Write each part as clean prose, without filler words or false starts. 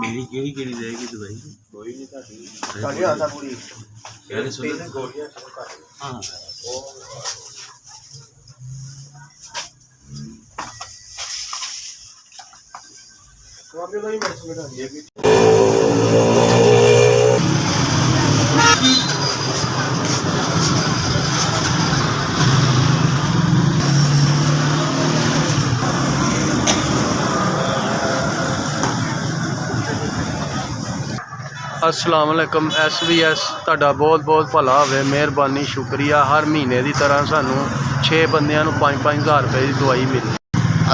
मेरी केड़ी केड़ी जाएगी दवाई कोई नहीं पूरी हाँ तो आप ये मेडिसिन बता दिए अस्सलाम वालेकुम SBS ਤੁਹਾਡਾ ਬਹੁਤ ਬਹੁਤ ਭਲਾ ਹੋਵੇ ਮਿਹਰਬਾਨੀ शुक्रिया हर महीने की तरह सानू 6 बंदियां नू 5-5 हज़ार रुपए की दवाई मिली।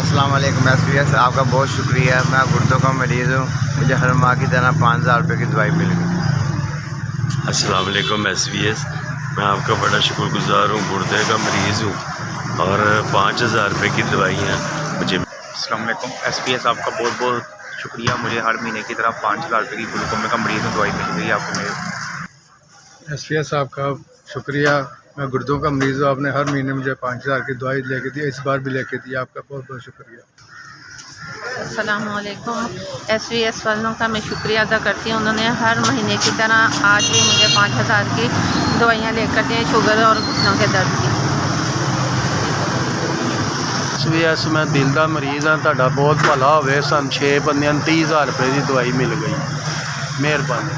अस्सलाम वालेकुम SBS आपका बहुत शुक्रिया। मैं गुर्दों का मरीज़ हूँ, मुझे हर माह की तरह 5,000 रुपये की दवाई मिल गई। अस्सलाम वालेकुम SBS मैं आपका बड़ा शुक्रगुज़ार हूँ। गुर्दे का मरीज़ हूँ और 5,000 रुपये की दवाइयाँ मुझे। अस्सलाम वालेकुम SBS आपका बहुत बहुत शुक्रिया। मुझे हर महीने की तरह 5,000 रुपये की ग्लूकोमा का मरीज़ दवाई मिल गई आपको मेरे। SBS आपका शुक्रिया। मैं गुर्दों का मरीज़ हूँ, आपने हर महीने मुझे 5,000 की दवाई लेके दी, इस बार भी लेके दी, आपका बहुत बहुत शुक्रिया। अस्सलाम वालेकुम SBS वालों का मैं शुक्रिया अदा करती हूँ। उन्होंने हर महीने की तरह आज भी मुझे 5,000 की दवाइयाँ लेकर दी, शुगर और घुटनों के दर्द की। SBS मैं दिल का मरीज़ हाँ, तुहाडा बहुत भला होवे। सन 6 बंदियां 30,000 रुपए की दवाई मिल गई, मेहरबानी।